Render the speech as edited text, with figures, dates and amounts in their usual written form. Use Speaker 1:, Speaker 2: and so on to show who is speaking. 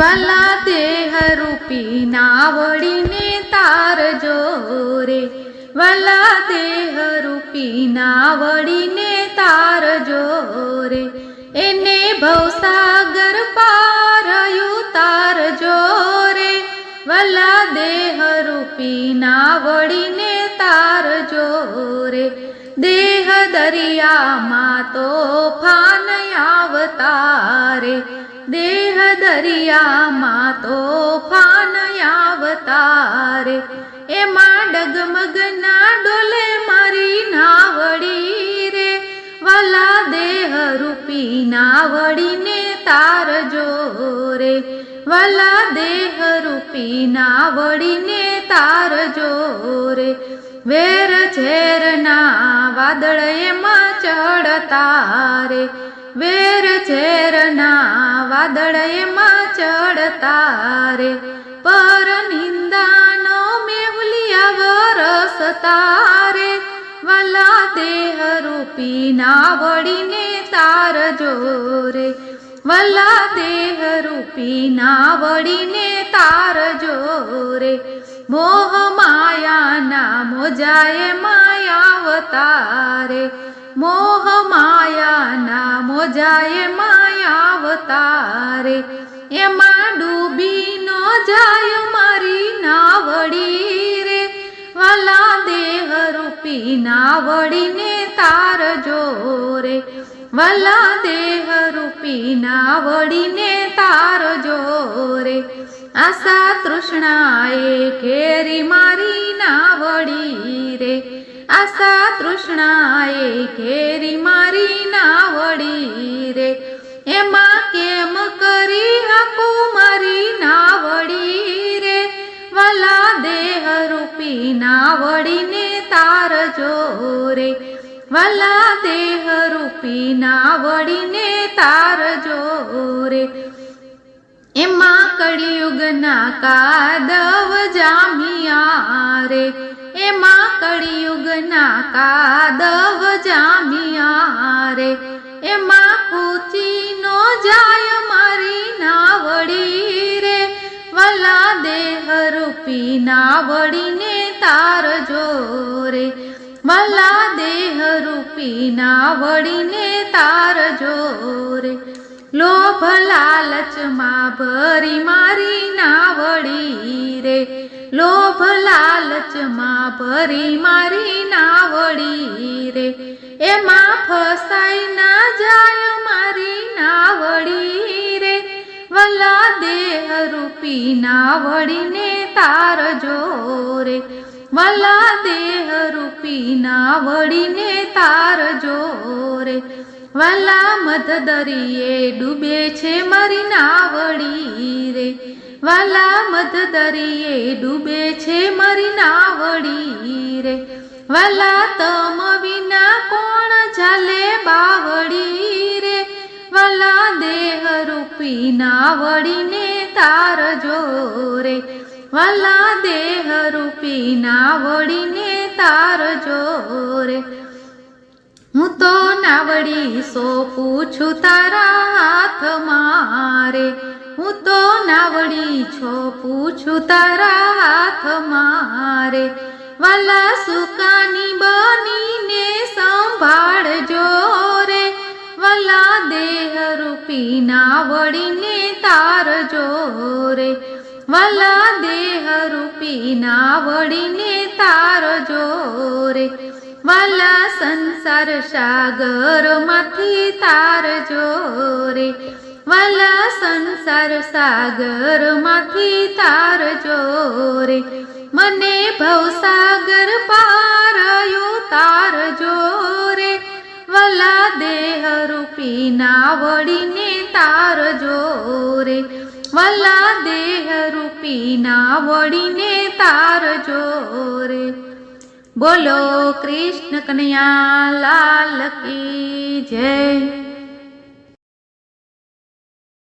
Speaker 1: વાલા દેહ રૂપી નાવડીને તારજો રે, વાલા દેહ રૂપી નાવડીને તારજો રે, એને ભવસાગર પાર ઉતારજો રે, વાલા દેહ રૂપી નાવડીને તારજો રે, દેહ દરિયામાં તોફાન આવતારે, દેહ દરિયામાં તોફાન આવતારે, એમાં ડગમગના ડોલે મારી નાવડી રે, વાલા દેહ રૂપી નાવડીને તારજો રે, વાલા દેહ રૂપી નાવડીને તારજો રે, વેર ઝેરના વાદળ એમાં ચડતા રે, વેર ઝેરના વાદળ એમાં ચડતા રે, પર નિંદાનો મેહુલિયા વરસતા રે, વાલા દેહ રૂપી નાવડીને તારજો રે, વાલા દેહ રૂપી નાવડીને તારજો રે, મોહ માયાના મોજાએ માયાવતારે, મોહ માયાના મોજાએ માયાવતારે, એમાં ડૂબી ન જાય મારી નાવડી રે, વાલા દેહ રૂપી નાવડીને તારજો રે, વાલા દેહ રૂપી નાવડીને તારજો રે, આશા તૃષ્ણાએ ઘેરી મારી નાવડી રે, આશા તૃષ્ણાએ ઘેરી મારી નાવડી રે, એમાં કેમ કરી હાકું મારી નાવડી રે, વાલા દેહ રૂપી નાવડીને તારજો રે, વાલા દેહ રૂપી નાવડીને તારજો રે, એમાં કળિયુગના કાદવ જામિયા રે, એમાં કળિયુગના કાદવ જામિયા રે, એમાં ખૂચી નો જાય મારી નાવડી રે, વાલા દેહ રૂપી નાવડીને તારજો રે, વાલા દેહ રૂપી નાવડીને તારજો રે, લોભ લાલચમાં ભરી મારી નાવડી રે, લોભ લાલચમાં ભરી મારી નાવડી રે, એમાં ફસાઈ ના જાય મારી નાવડી રે, વાલા દેહ રૂપી નાવડીને તારજો રે, વાલા દેહ રૂપી નાવડીને તારજો રે, વાલા મધ દરિયે ડૂબે છે મારી નાવડી રે, વાલા મધ દરિયે ડૂબે છે મારી નાવડી રે, વાલા તમ વિના કોણ ચાલે બાવડી રે, વાલા દેહ રૂપી નાવડીને તારજો રે, વાલા દેહ રૂપી નાવડીને તારજો રે, હું તો નાવડી સોંપું છું તારા હાથમાં રે, હું તો નાવડી સોંપું છું તારા હાથમાં રે, વાલા સુકાની બનીને સંભાળજો રે, વાલા દેહ રૂપી નાવડીને તારજો રે, વાલા દેહ રૂપી નાવડીને તારજો રે, વાલા સંસાર સાગરમાંથી તારજો રે, વાલા સંસાર સાગરમાંથી તારજો રે, મને ભવસાગર પાર ઉતારજો રે, વાલા દેહ રૂપી નાવડીને તારજો રે, વાલા દેહ રૂપી નાવડીને તારજો રે, બોલો કૃષ્ણ કનૈયા લાલ કી જય।